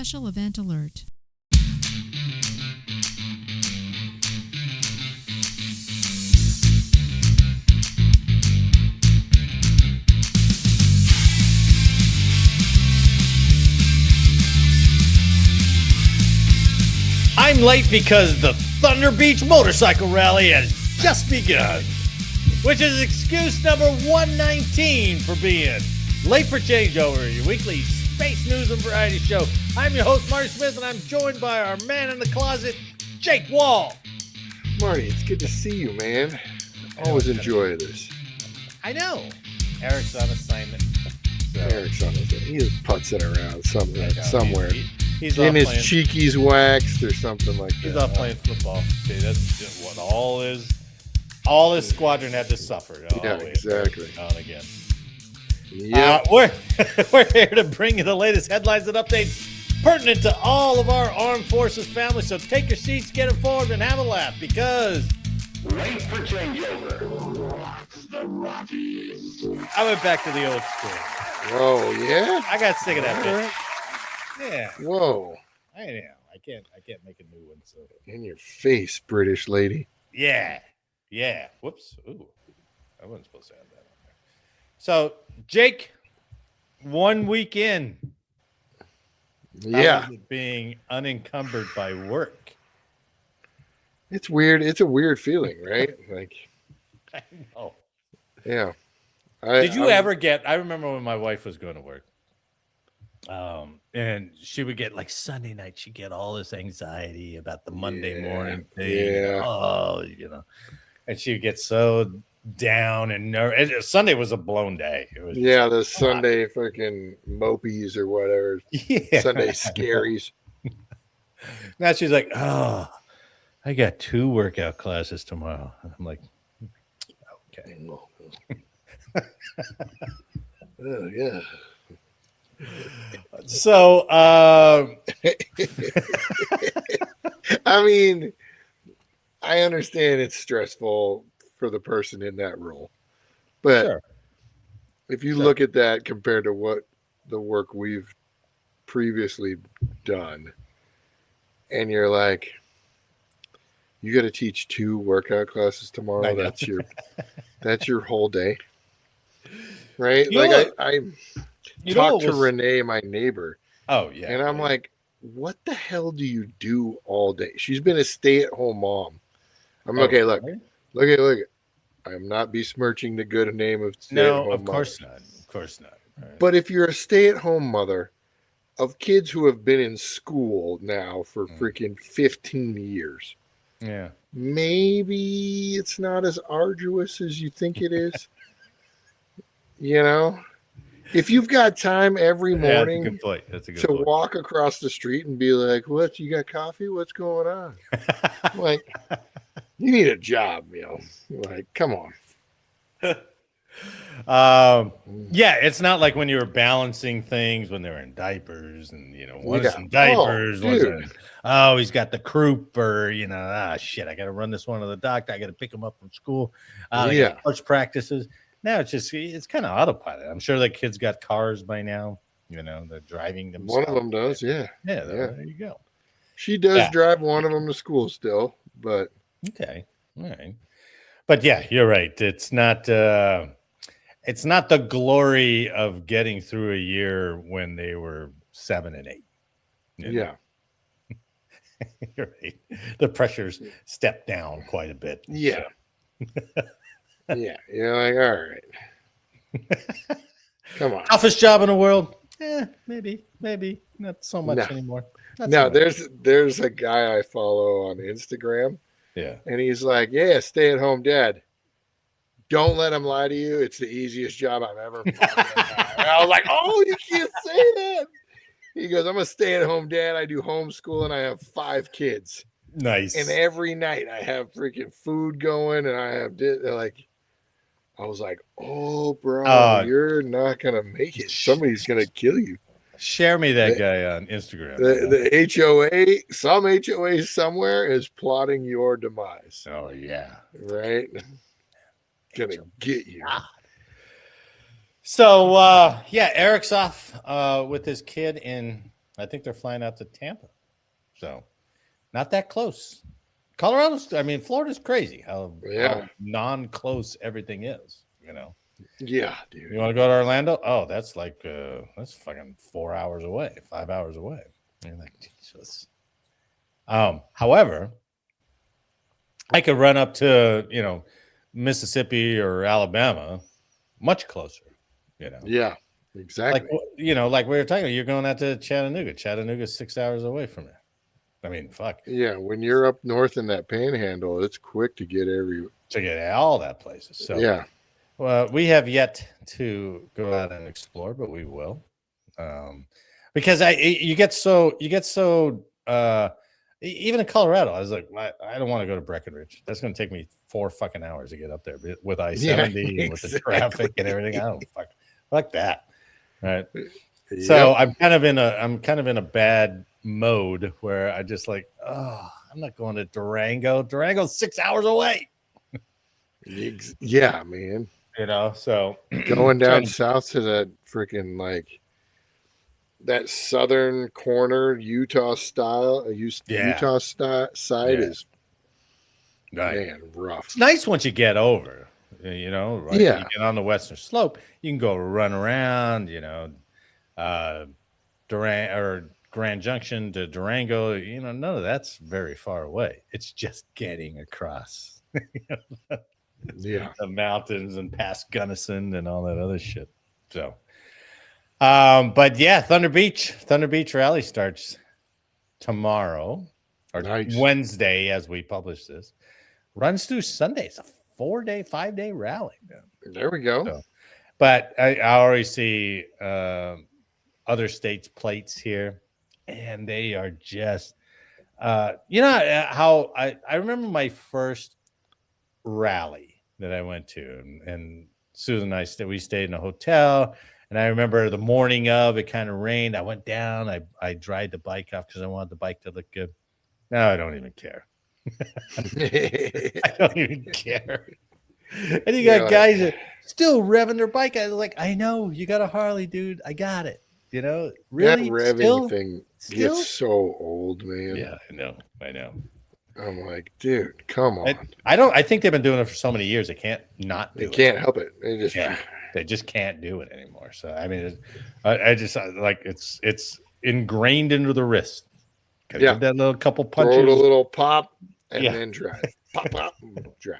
Special event alert. I'm late because the Thunder Beach Motorcycle Rally has just begun, which is excuse number 119 for being late for changeover, your weekly space news and variety show. I'm your host, Marty Smith, and I'm joined by our man in the closet, Jake Wall. Marty, it's good to see you, man. Always enjoy this. I know. Eric's on assignment. So. Eric's on his He is putzing around somewhere. He's in his playing, cheekies waxed or something like that. He's off playing football. See, that's just what all his squadron had to suffer. Yeah, exactly. On again. Yep. We're here to bring you the latest headlines and updates pertinent to all of our armed forces families. So take your seats, get informed, and have a laugh because late for changeover. Watch the Rockies. I went back to the old school. Whoa, yeah? I got sick of that bitch. Right. Yeah. Whoa. I know. I can't make a new one. So In your face, British lady. yeah. Whoops. Ooh. I wasn't supposed to have that on there. So Jake, 1 week in. Yeah. How was it being unencumbered by work? It's weird. It's a weird feeling, right? Like, I know. yeah. Did you ever get? I remember when my wife was going to work, and she would get like Sunday night. She'd get all this anxiety about the Monday morning thing. Yeah. And she'd get so down and nervous. Sunday was a blown day. It was the Sunday fucking mopies or whatever. Yeah. Sunday scaries. Now she's like, oh, I got 2 workout classes tomorrow. I'm like, okay. Oh, yeah. So, I mean, I understand it's stressful for the person in that role, but sure. if you look at that compared to what the work we've previously done, and you're like, you got to teach 2 workout classes tomorrow. That's your whole day, right? I talked to Renee, my neighbor. Oh yeah, and I'm like, what the hell do you do all day? She's been a stay-at-home mom. I'm okay. Look. I'm not besmirching the good name of stay-at-home. No, of course not. Of course not. Right. But if you're a stay-at-home mother of kids who have been in school now for freaking 15 years, yeah, maybe it's not as arduous as you think it is. If you've got time every morning to walk across the street and be like, what, you got coffee? What's going on? Like, you need a job, like, come on. Yeah, it's not like when you were balancing things when they were in diapers and, one's in diapers. He's got the croup or, shit, I got to run this one to the doctor. I got to pick him up from school. Coach practices. Now it's kind of autopilot. I'm sure the kids got cars by now. They're driving themselves. One of them does, yeah. There you go. She does drive one of them to school still, but okay, all right. But yeah, you're right. It's not the glory of getting through a year when they were 7 and 8. Yeah, you're right. The pressures stepped down quite a bit. Yeah. So. Yeah, you're like, all right. Come on. Toughest job in the world? Maybe. Not so much anymore. There's a guy I follow on Instagram. Yeah. And he's like, stay-at-home dad. Don't let him lie to you. It's the easiest job I've ever done. And I was like, oh, you can't say that. He goes, I'm a stay-at-home dad. I do homeschool and I have 5 kids. Nice. And every night I have freaking food going and I was like, oh, bro, you're not going to make it. Somebody's going to kill you. Share me that guy on Instagram. The HOA, some HOA somewhere is plotting your demise. Oh, yeah. Right? Going to get you. So, Eric's off with his kid in I think they're flying out to Tampa. So not that close. Colorado's, I mean, Florida's crazy how non-close everything is, you know. Yeah, dude. You want to go to Orlando? Oh, that's like that's fucking 4 hours away, 5 hours away. You're like, Jesus. However, I could run up to, you know, Mississippi or Alabama much closer, you know. Yeah, exactly. Like, you know, like we were talking, you're going out to Chattanooga. Chattanooga's 6 hours away from here. I mean, fuck. Yeah, when you're up north in that panhandle, it's quick to get all that places. So yeah. Well, we have yet to go out and explore, but we will. Because you get so even in Colorado, I was like, I don't want to go to Breckenridge. That's going to take me 4 fucking hours to get up there with I-70 and with the traffic and everything. I don't fuck that. Right. Yep. So I'm kind of in a bad mode where I just like, oh, I'm not going to Durango. Durango's 6 hours away. Yeah, man. You know, so going down south to that freaking like that southern corner Utah style, Utah side is man rough. It's nice once you get over, you know. Right? Yeah, you get on the western slope, you can go run around, you know, Grand Junction to Durango. You know, none of that's very far away. It's just getting across. Yeah, the mountains and past Gunnison and all that other shit. So, but yeah, Thunder Beach rally starts tomorrow or Wednesday as we publish this. Runs through Sunday. It's a 5-day rally. There we go. So, but I already see other states' plates here, and they are just, you know how I remember my first rally that I went to, and Susan and we stayed in a hotel, and I remember the morning of it kind of rained. I went down, I dried the bike off because I wanted the bike to look good. Now I don't even care. I don't even care. And you got guys that still revving their bike. I was like, I know you got a Harley, dude. I got it. You know, really, that revving thing gets so old, man. Yeah, I know. I'm like, dude, come on. I think they've been doing it for so many years. They can't not do it. They can't help it. They just can't do it anymore. So I mean, I just like it's ingrained into the wrist. Give that little couple punches, throw it a little pop, and then drive. Pop, drive.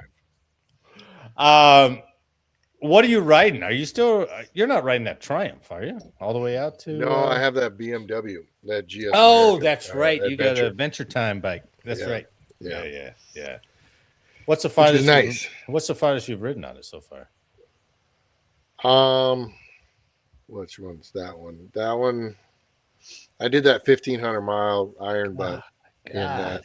What are you riding? Are you still? You're not riding that Triumph, are you? All the way out to? No, I have that BMW, that GS. Oh, that's right. You got a Venture Time bike. That's right. Yeah. What's the farthest? Nice. What's the farthest you've ridden on it so far? Which one's that one? That one, I did that 1,500 mile iron butt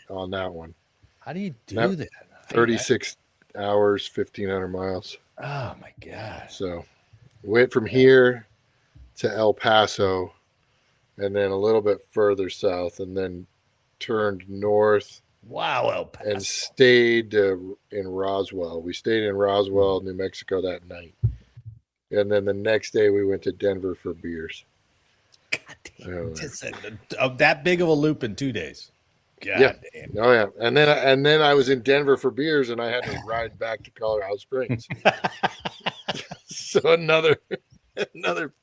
on that one. How do you do that? 36 hours, 1,500 miles. Oh my god! So, went from here to El Paso, and then a little bit further south, and then turned north. Wow, El Paso. And stayed in Roswell. We stayed in Roswell, New Mexico that night. And then the next day we went to Denver for beers. God damn. That big of a loop in 2 days. God damn. Oh yeah. And then I was in Denver for beers and I had to ride back to Colorado Springs. So another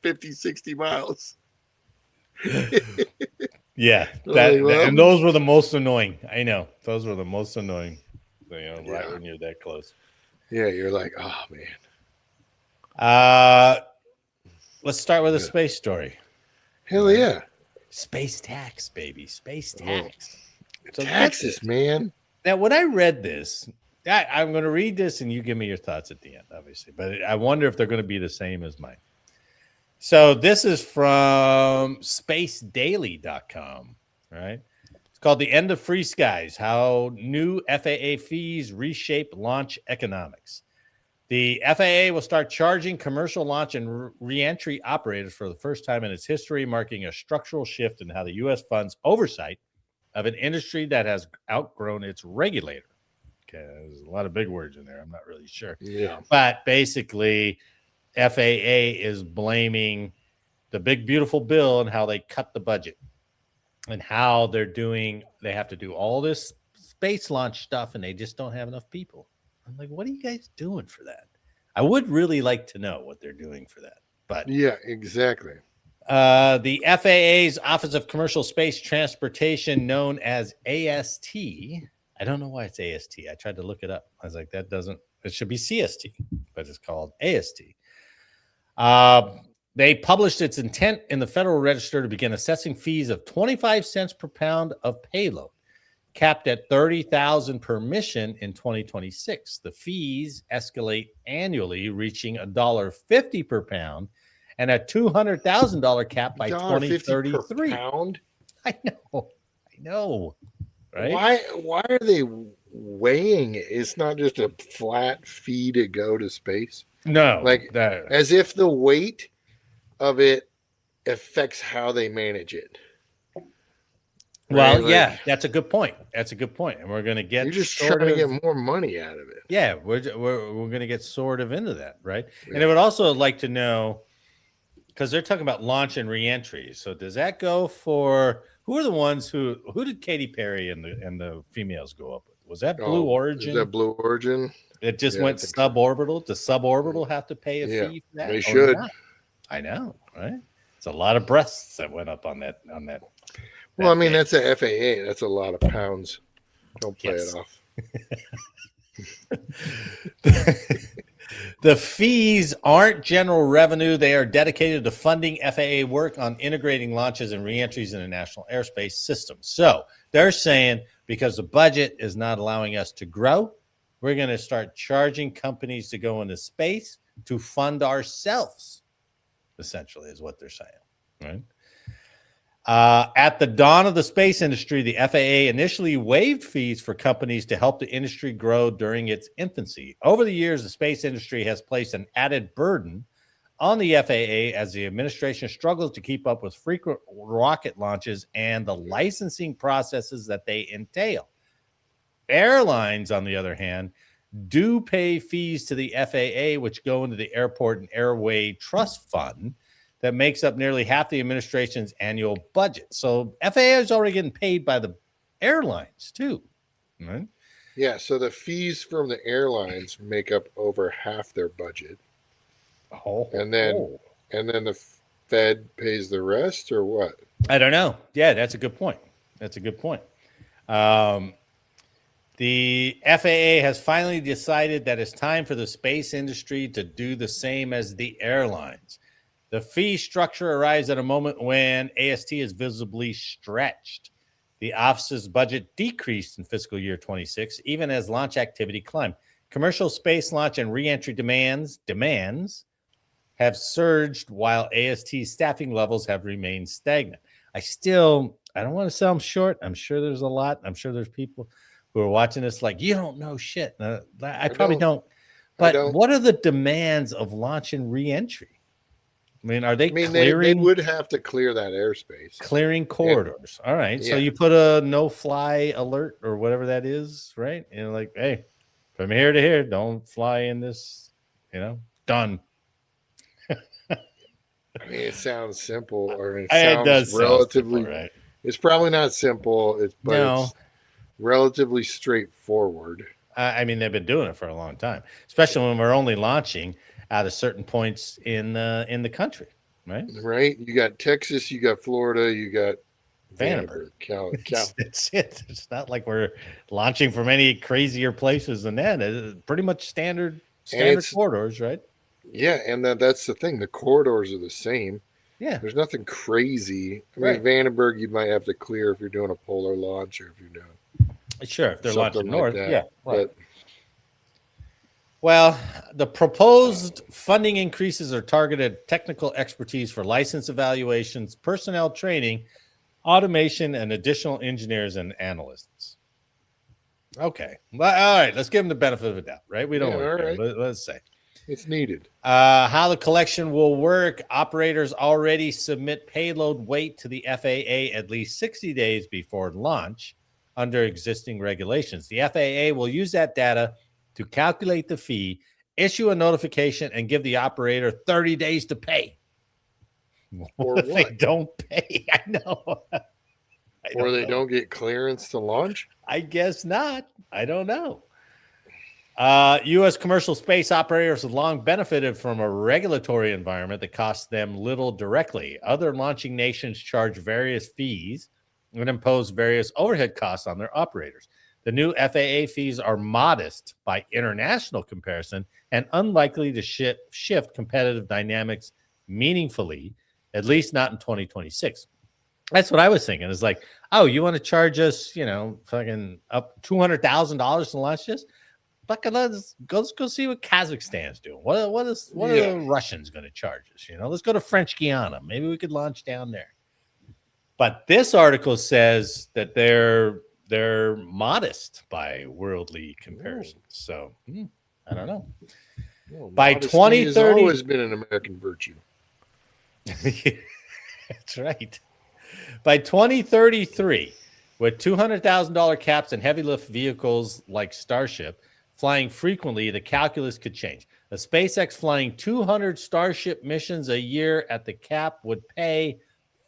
50, 60 miles. Yeah, and those were the most annoying. I know those were the most annoying. Right when you're that close. Yeah, you're like, oh man. Let's start with a space story. Hell yeah, space tax, baby, space tax. So taxes, man. Now, when I read this, I'm going to read this, and you give me your thoughts at the end, obviously. But I wonder if they're going to be the same as mine. So this is from spacedaily.com, right? It's called The End of Free Skies, How New FAA Fees Reshape Launch Economics. The FAA will start charging commercial launch and reentry operators for the first time in its history, marking a structural shift in how the U.S. funds oversight of an industry that has outgrown its regulator. Okay, there's a lot of big words in there. I'm not really sure. Yeah. But basically, FAA is blaming the big, beautiful bill and how they cut the budget. and how they have to do all this space launch stuff, and they just don't have enough people. I'm like, what are you guys doing for that? I would really like to know what they're doing for that. But yeah, exactly. The FAA's Office of Commercial Space Transportation, known as AST. I don't know why it's AST. I tried to look it up. I was like, it should be CST, but it's called AST. They published its intent in the Federal Register to begin assessing fees of 25 cents per pound of payload, capped at $30,000 per mission in 2026. The fees escalate annually, reaching $1.50 per pound and a $200,000 cap by 2033. Per pound? I know. Right? Why are they weighing it? It's not just a flat fee to go to space. No, as if the weight of it affects how they manage it. Well, right? Yeah, that's a good point. And we're going to get. You're just trying to get more money out of it. Yeah, we're going to get sort of into that, right? Yeah. And I would also like to know, because they're talking about launch and reentry. So does that go for who are the ones who did Katy Perry and the females go up with? Was that Blue Origin? Is that Blue Origin? It just went suborbital. Does suborbital have to pay a fee for that? They should. I know, right? It's a lot of breasts that went up on that. Well, I mean, that's a FAA. That's a lot of pounds. Don't play it off. The fees aren't general revenue. They are dedicated to funding FAA work on integrating launches and reentries in the national airspace system. So they're saying because the budget is not allowing us to grow, we're going to start charging companies to go into space to fund ourselves, essentially, is what they're saying, right? At the dawn of the space industry, the FAA initially waived fees for companies to help the industry grow during its infancy. Over the years, the space industry has placed an added burden on the FAA as the administration struggles to keep up with frequent rocket launches and the licensing processes that they entail. Airlines, on the other hand, do pay fees to the FAA, which go into the Airport and Airway Trust Fund, that makes up nearly half the administration's annual budget. So FAA is already getting paid by the airlines too, right? Yeah, so the fees from the airlines make up over half their budget. And then the Fed pays the rest, or what? I don't know. Yeah, that's a good point. The FAA has finally decided that it's time for the space industry to do the same as the airlines. The fee structure arrives at a moment when AST is visibly stretched. The office's budget decreased in fiscal year 26, even as launch activity climbed. Commercial space launch and reentry demands have surged while AST's staffing levels have remained stagnant. I don't want to sell them short. I'm sure there's a lot. I'm sure there's people who are watching this like, you don't know shit. I probably don't. But what are the demands of launch and reentry? I mean, are they clearing? They would have to clear that airspace. Clearing corridors. Yeah. All right. Yeah. So you put a no-fly alert or whatever that is, right? And like, hey, from here to here, don't fly in this, done. I mean, it sounds simple. Or it sounds relatively, simple, right? It's probably not simple. It's relatively straightforward. I mean, they've been doing it for a long time, especially when we're only launching out of certain points in the country, right? Right. You got Texas, you got Florida, you got Vandenberg. That's it. It's not like we're launching from any crazier places than that. It's pretty much standard corridors, right? Yeah, and that's the thing. The corridors are the same. Yeah. There's nothing crazy. I mean, Vandenberg, you might have to clear if you're doing a polar launch or if you're doing. Sure, if they're launching north. Like yeah. Right. Well, the proposed funding increases are targeted at technical expertise for license evaluations, personnel training, automation, and additional engineers and analysts. Okay. Well, all right. Let's give them the benefit of the doubt, right? We don't want to. Let's say. It's needed. How the collection will work. Operators already submit payload weight to the FAA at least 60 days before launch under existing regulations. The FAA will use that data to calculate the fee, issue a notification, and give the operator 30 days to pay. Or what? They don't pay. I know. Or they don't get clearance to launch? I guess not. I don't know. U.S. commercial space operators have long benefited from a regulatory environment that costs them little directly. Other launching nations charge various fees and impose various overhead costs on their operators. The new FAA fees are modest by international comparison and unlikely to shift competitive dynamics meaningfully, at least not in 2026. That's what I was thinking. It's like, oh, you want to charge us, fucking up $200,000 to launch this? Fucking let's go see what Kazakhstan's doing. What are the Russians going to charge us? Let's go to French Guiana. Maybe we could launch down there. But this article says that they're modest by worldly comparisons. So I don't know. Well, by 2030, has always been an American virtue. That's right. By 2033, with $200,000 caps and heavy lift vehicles like Starship flying frequently, the calculus could change. A SpaceX flying 200 Starship missions a year at the cap would pay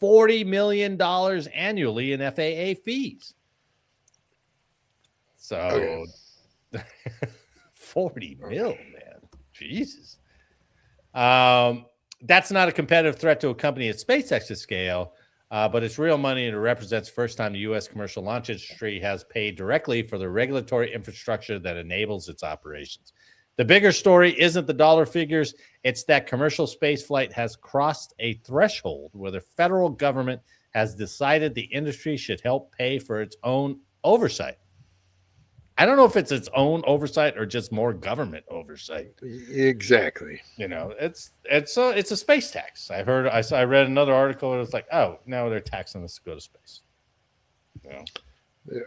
$40 million annually in FAA fees. So, 40 mil, man. Jesus. That's not a competitive threat to a company at SpaceX's scale, but it's real money, and it represents the first time the U.S. commercial launch industry has paid directly for the regulatory infrastructure that enables its operations. The bigger story isn't the dollar figures. It's that commercial spaceflight has crossed a threshold where the federal government has decided the industry should help pay for its own oversight. I don't know if it's its own oversight or just more government oversight. Exactly. It's a space tax. I read another article and it's like, oh, now they're taxing us to go to space.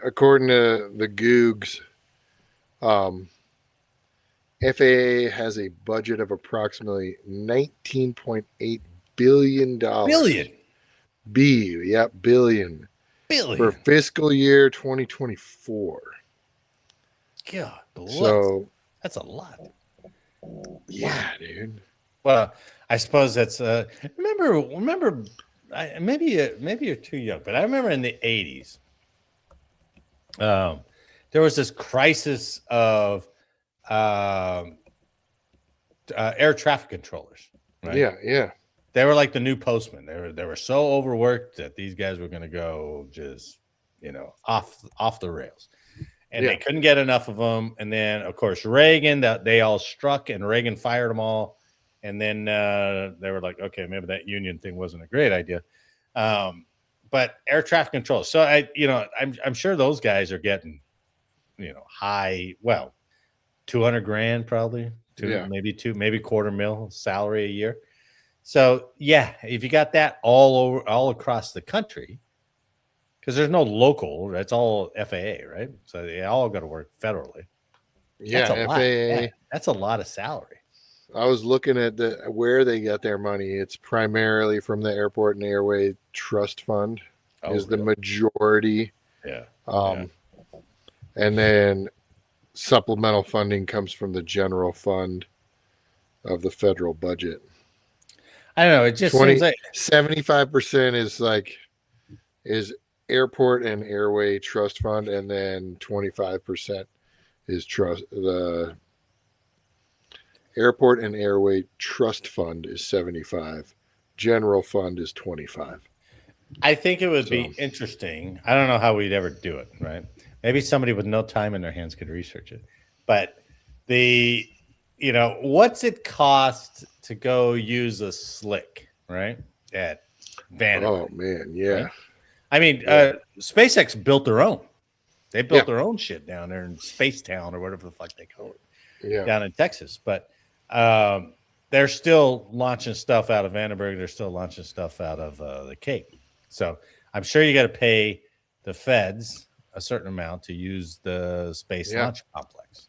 According to the Googs, FAA has a budget of approximately $19.8 billion. Billion. Billion. For fiscal year 2024. God bless. So that's a lot. Yeah, dude. Well, I suppose that's remember maybe you're too young, but I remember in the 80s there was this crisis of air traffic controllers, right? Yeah. They were like the new postmen. They were so overworked that these guys were going to go just off the rails. And they couldn't get enough of them. And then, of course, Reagan, they all struck, and Reagan fired them all. And then they were like, okay, maybe that union thing wasn't a great idea. But air traffic control. So I'm sure those guys are getting, high, well, 200 grand probably, maybe $250,000 salary a year. So yeah, if you got that all across the country. Because there's no local, that's all FAA, right? So they all got to work federally. Yeah, that's a FAA. Lot. Yeah, that's a lot of salary. I was looking at where they get their money. It's primarily from the Airport and Airway Trust Fund, the majority. Yeah. And then supplemental funding comes from the general fund of the federal budget. I don't know. It just seems like 75% is Airport and Airway Trust Fund, and then 25% is the Airport and Airway Trust Fund is 75. General Fund is 25. I think it would be interesting. I don't know how we'd ever do it, right? Maybe somebody with no time in their hands could research it. But what's it cost to go use a slick, right? At Vandenberg. Oh man, yeah. Right? I mean, SpaceX built their own. They built their own shit down there in Space Town or whatever the fuck they call it, down in Texas. But they're still launching stuff out of Vandenberg. They're still launching stuff out of the Cape. So I'm sure you got to pay the feds a certain amount to use the space launch complex.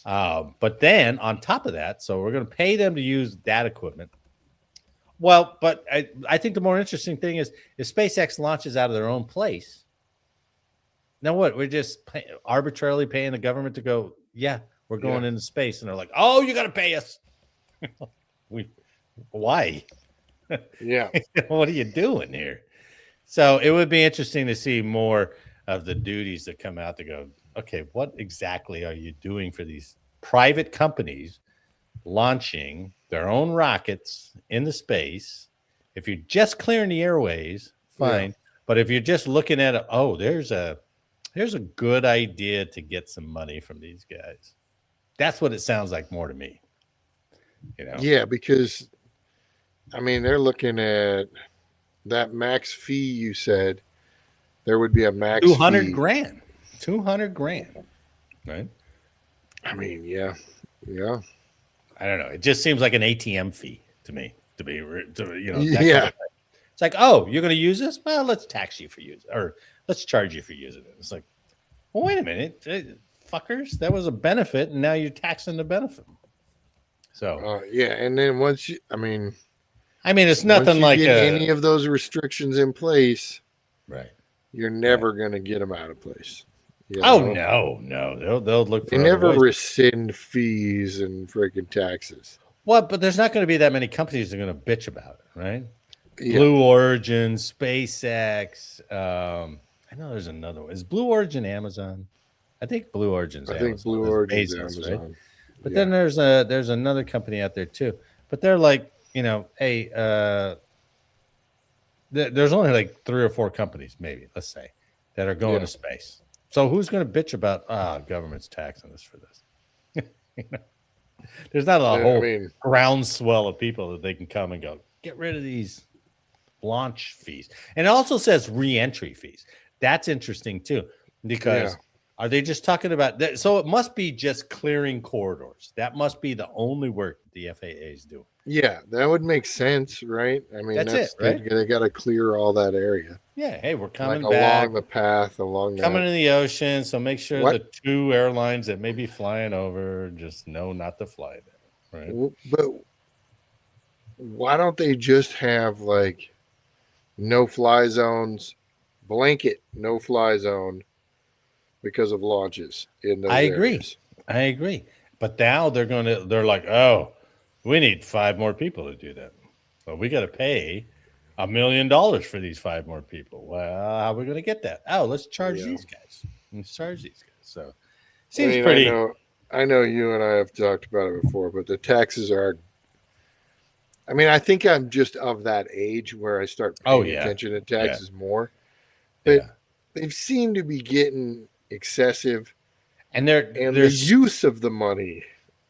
But then on top of that, so we're going to pay them to use that equipment. Well, but I think the more interesting thing is if SpaceX launches out of their own place. Now what? We're just arbitrarily paying the government to go, we're going into space. And they're like, oh, you got to pay us. Why? Yeah. What are you doing here? So it would be interesting to see more of the duties that come out to go, okay, what exactly are you doing for these private companies launching their own rockets into space? If you're just clearing the airways, fine. Yeah. But if you're just looking at it, oh, there's a good idea to get some money from these guys. That's what it sounds like more to me. Yeah, because I mean they're looking at that max fee you said. There would be a max 200 fee. grand. 200 grand. Right? I mean, yeah. I don't know. It just seems like an ATM fee to me. To be, that Yeah. kind of thing. It's like, oh, you're going to use this? Well, let's tax you for using it, or let's charge you for using it. It's like, well, wait a minute, fuckers. That was a benefit, and now you're taxing the benefit. So, yeah, and then once you, I mean, it's nothing like any of those restrictions in place, right? You're never going to get them out of place. Oh no, they'll look for. They never rescind fees and freaking taxes. What? But there's not going to be that many companies that are going to bitch about it, right? Yeah. Blue Origin, SpaceX. I know there's another one. Is Blue Origin Amazon? I think Blue Origin's Amazon. I think Blue Origin's Bezos, Amazon. Right? But then there's another company out there too. But they're like, hey, there's only like 3 or 4 companies, maybe, let's say, that are going to space. So who's going to bitch about government's taxing us for this? There's not a whole groundswell of people that they can come and go, get rid of these launch fees. And it also says re-entry fees. That's interesting too, because are they just talking about that? So it must be just clearing corridors. That must be the only work the FAA is doing. Yeah, that would make sense, right? I mean, that's it, right? They got to clear all that area. Yeah, hey, we're coming back along the path, coming in the ocean. So make sure the 2 airlines that may be flying over just know not to fly there, right? But why don't they just have like no-fly zones, blanket no-fly zone because of launches in those areas? I agree. But now they're like, oh, we need 5 more people to do that. So we got to pay $1 million for these 5 more people. Well, how are we going to get that? Oh, let's charge these guys. So seems pretty. I know you and I have talked about it before, but the taxes are. I mean, I think I'm just of that age where I start paying attention to taxes more. But they seem to be getting excessive, and the use of the money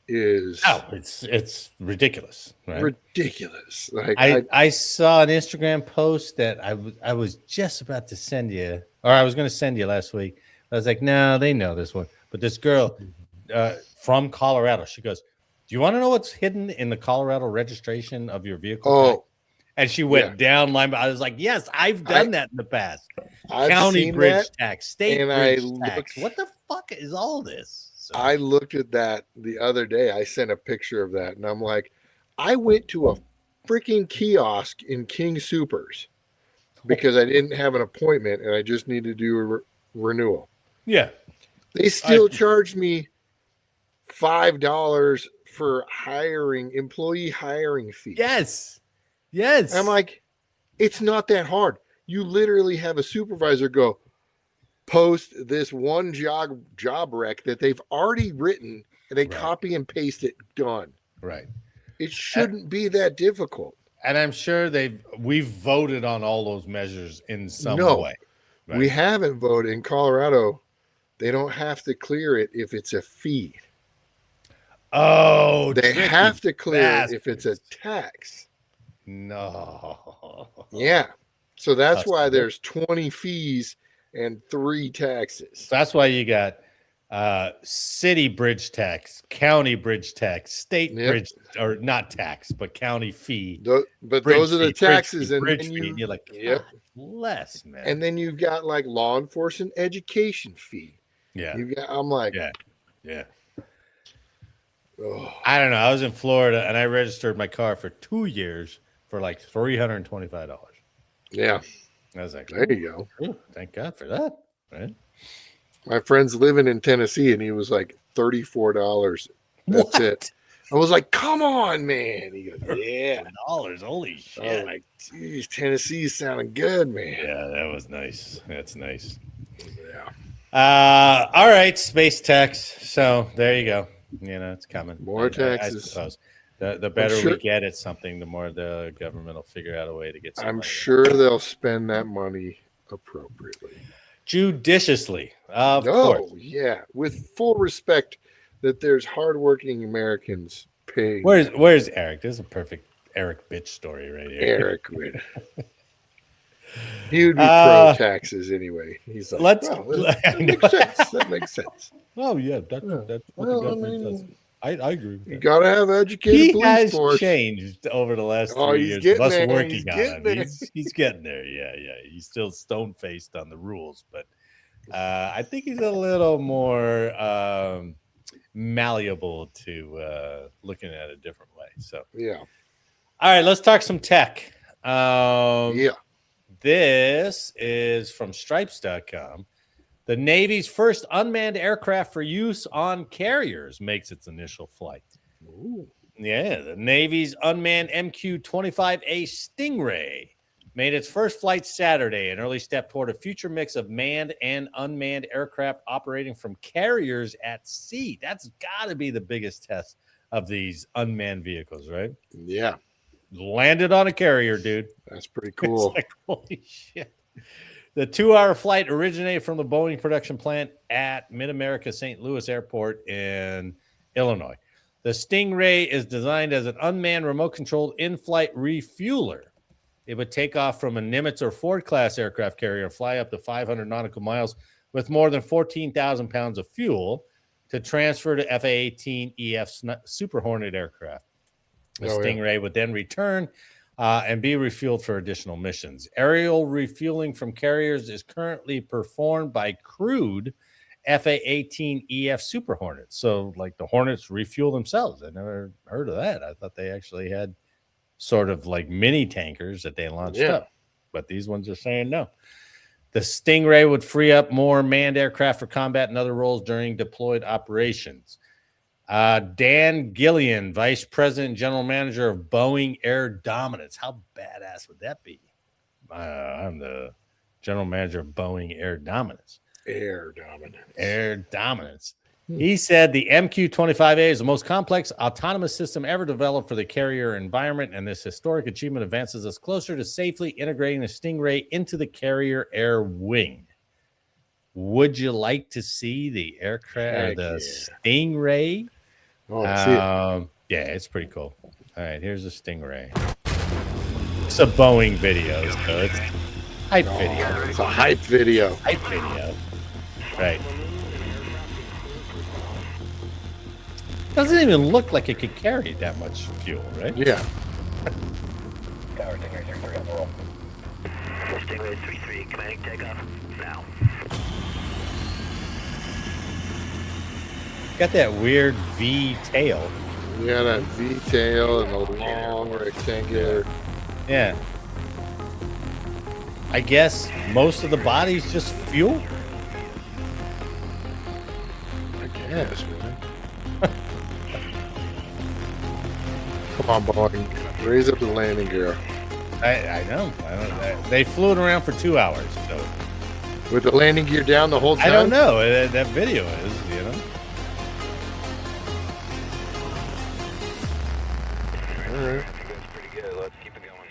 is it's ridiculous, right? Ridiculous. Like I saw an Instagram post that I was just about to send you, or I was going to send you last week. I was like, no, they know this one. But this girl from Colorado, she goes, do you want to know what's hidden in the Colorado registration of your vehicle? Oh, and she went down line. I was like, yes, I've done that in the past. County bridge tax, state bridge tax. What the fuck is all this? So. I looked at that the other day. I sent a picture of that, and I'm like, I went to a freaking kiosk in King Soopers because I didn't have an appointment and I just needed to do a renewal. Yeah. They still charged me $5 for employee hiring fee. Yes. I'm like, it's not that hard. You literally have a supervisor go, post this one job rec that they've already written, and they copy and paste it, done. Right. It shouldn't be that difficult. And I'm sure we've voted on all those measures in some way. Right? We haven't voted. In Colorado, they don't have to clear it if it's a fee. Oh, they have to clear it if it's a tax. No. Yeah. So that's why there's 20 fees and 3 taxes. So that's why you got city bridge tax, county bridge tax, state bridge, or not tax, but county fee. But those are the taxes, and then you're like, less, man. And then you've got like law enforcement education fee. Yeah. I'm like, yeah. Oh. I don't know. I was in Florida and I registered my car for 2 years for like $325. Yeah. I was like, there you go. Ooh, thank God for that. Right. My friend's living in Tennessee and he was like $34. That's it. I was like, come on, man. He goes, yeah. $4. Holy I shit. was like, geez, Tennessee's sounding good, man. Yeah, that was nice. That's nice. Yeah. All right, space tax. So there you go. It's coming. More taxes. I suppose. The better we get at something, the more the government will figure out a way to get some I'm money. sure they'll spend that money appropriately. Judiciously, of course. Yeah, with full respect that there's hardworking Americans paying. Where's Eric? This is a perfect Eric bitch story right here. Eric would. He would be pro taxes anyway. He's like, that makes sense. That makes sense. Oh yeah, that's what the government does. I agree with that. You gotta have educated police force. He has changed over the last 3 years. He's Us getting working on there. it. He's getting there. Yeah. He's still stone faced on the rules, but I think he's a little more malleable to looking at it a different way. So yeah. All right, let's talk some tech. This is from Stripes.com. The Navy's first unmanned aircraft for use on carriers makes its initial flight. Ooh. Yeah, the Navy's unmanned MQ-25A Stingray made its first flight Saturday, an early step toward a future mix of manned and unmanned aircraft operating from carriers at sea. That's got to be the biggest test of these unmanned vehicles, right? Yeah. Landed on a carrier, dude. That's pretty cool. It's like, holy shit. The 2-hour flight originated from the Boeing production plant at Mid-America St. Louis Airport in Illinois. The Stingray is designed as an unmanned remote-controlled in-flight refueler. It would take off from a Nimitz or Ford-class aircraft carrier and fly up to 500 nautical miles with more than 14,000 pounds of fuel to transfer to F/A-18EF Super Hornet aircraft. The Stingray would then return and be refueled for additional missions. Aerial refueling from carriers is currently performed by crewed FA-18EF Super Hornets. So, like, the Hornets refuel themselves. I never heard of that. I thought they actually had sort of like mini tankers that they launched up. But these ones are saying no. The Stingray would free up more manned aircraft for combat and other roles during deployed operations. Dan Gillian, Vice President and General Manager of Boeing Air Dominance. How badass would that be? I'm the General Manager of Boeing Air Dominance. Air Dominance. He said the MQ-25A is the most complex autonomous system ever developed for the carrier environment, and this historic achievement advances us closer to safely integrating the Stingray into the carrier air wing. Would you like to see the aircraft, Stingray? Yeah, it's pretty cool. All right, here's a Stingray. It's a Boeing video, so it's hype video. It's a hype video. Right. Doesn't even look like it could carry that much fuel, right? Yeah. Tower Stingray 3-3 on the roll. Stingray 3-3, commanding takeoff now. Got that weird V tail. Yeah, that V tail and the long rectangular. Yeah. I guess most of the body's just fuel. I guess, man. Come on, Boeing. Raise up the landing gear. I know. They flew it around for 2 hours. So. With the landing gear down the whole time? I don't know. That video is, you know. All right. That's pretty good. Let's keep it going.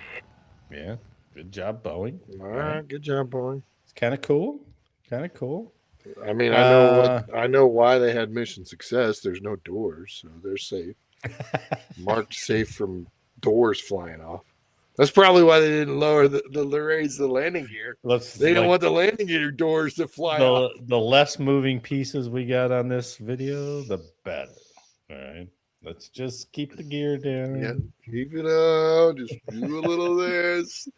Yeah. Good job, Boeing. All right. Good job, Boeing. It's kind of cool. I mean, I know why they had mission success. There's no doors, so they're safe. Marked safe from doors flying off. That's probably why they didn't raise the landing gear. They don't want the landing gear doors to fly off. The less moving pieces we got on this video, the better. All right. Let's just keep the gear down. Yeah, keep it up. Just do a little of this.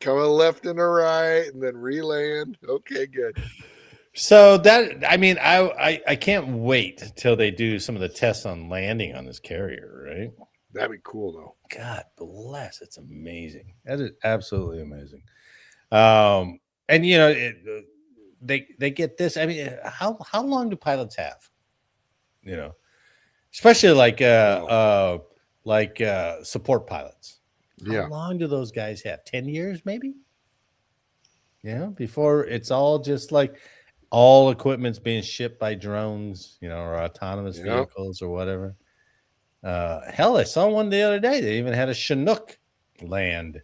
Come a left and a right, and then re-land. Okay, good. So that, I mean, I can't wait till they do some of the tests on landing on this carrier, right? That'd be cool, though. God bless. It's amazing. That is absolutely amazing. And, you know, they get this. I mean, how long do pilots have? You know, especially like support pilots. Yeah. How long do those guys have? 10 years, maybe? Yeah, before it's all just like all equipment's being shipped by drones, or autonomous vehicles or whatever. Hell, I saw one the other day. They even had a Chinook land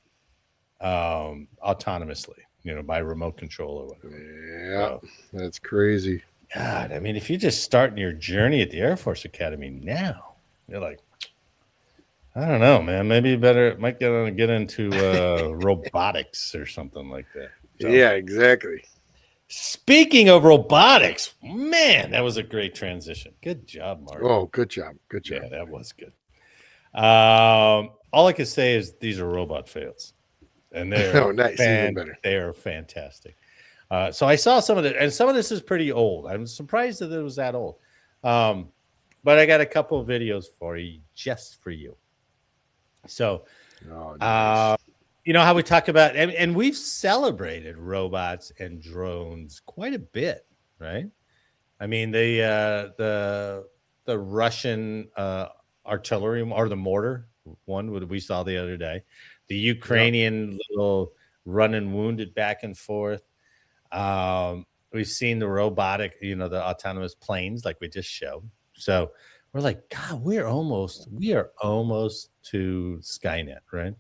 autonomously, by remote control or whatever. Yeah, so, that's crazy. God, I mean, if you're just starting your journey at the Air Force Academy now, you're like, I don't know, man. Maybe you might get into robotics or something like that. So, yeah, exactly. Speaking of robotics, man, that was a great transition. Good job, Mark. Oh, good job. Good job. Yeah, that was good. All I can say is these are robot fails. And they're nice, even better. They are fantastic. So I saw some of it, and some of this is pretty old. I'm surprised that it was that old. But I got a couple of videos for you, just for you. So, nice. You know how we talk about, and we've celebrated robots and drones quite a bit, right? I mean, the Russian artillery or the mortar one we saw the other day, the Ukrainian little running wounded back and forth. We've seen the robotic, the autonomous planes like we just showed. So we're like, God, we are almost to Skynet, right?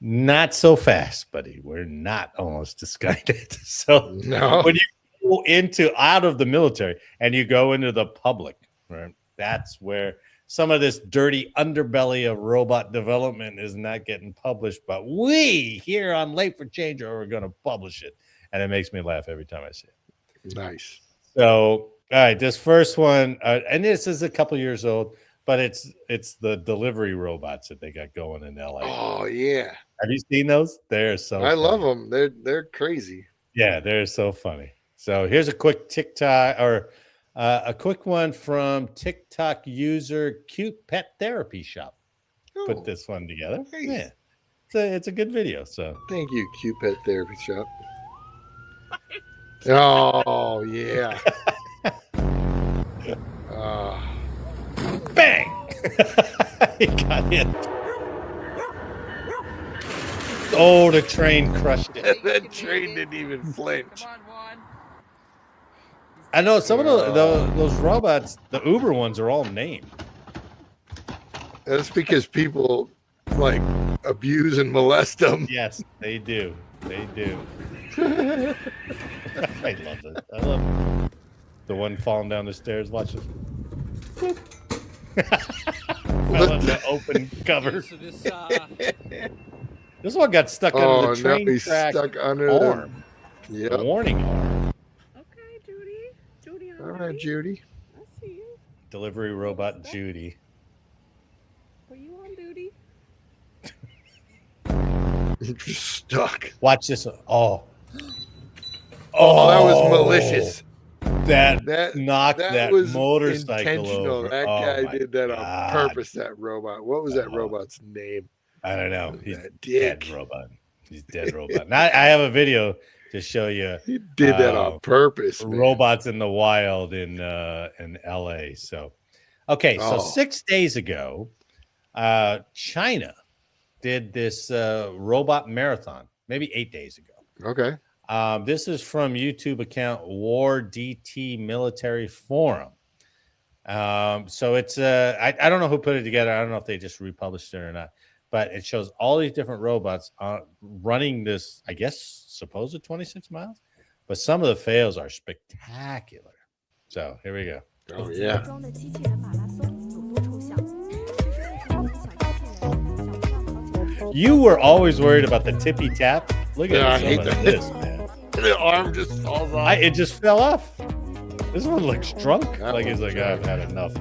Not so fast, buddy. We're not almost to Skynet. So when you go out of the military and you go into the public, right? That's where some of this dirty underbelly of robot development is not getting published. But we here on Late for Change are going to publish it. And it makes me laugh every time I see it. Nice. So, all right, this first one, and this is a couple years old, but it's the delivery robots that they got going in LA. Oh yeah, have you seen those? They're so. I love them. They're crazy. Yeah, they're so funny. So here's a quick TikTok or a quick one from TikTok user Cute Pet Therapy Shop. Put this one together. Nice. Yeah, it's a good video. So thank you, Cute Pet Therapy Shop. Oh yeah. Bang! He got hit. Oh, the train crushed it. That train didn't even flinch. I know some of those robots, the Uber ones, are all named. That's because people like abuse and molest them. Yes, they do. They do. I love it. I love the one falling down the stairs. Watch this. I love the open cover. This one got stuck under the train track stuck under arm. The warning arm. Okay, Judy. Judy, all right, Judy. I see you. Delivery robot Judy. Were you on duty? Just stuck. Watch this. Oh, that was malicious. That knocked that was motorcycle over. That guy did that on purpose. That robot. What was that robot's name? I don't know. He's dead robot. He's dead robot. Now I have a video to show you. He did that on purpose. Robots in the wild in LA. So, okay. So 6 days ago, China did this robot marathon. Maybe 8 days ago. Okay. This is from YouTube account War DT Military Forum. So it's I don't know who put it together. I don't know if they just republished it or not, but it shows all these different robots running this, I guess, supposed 26 miles. But some of the fails are spectacular. So here we go. Oh yeah. You were always worried about the tippy tap. Look at this, man. The arm just falls off. It just fell off. This one looks drunk. Like he's like, I've had enough.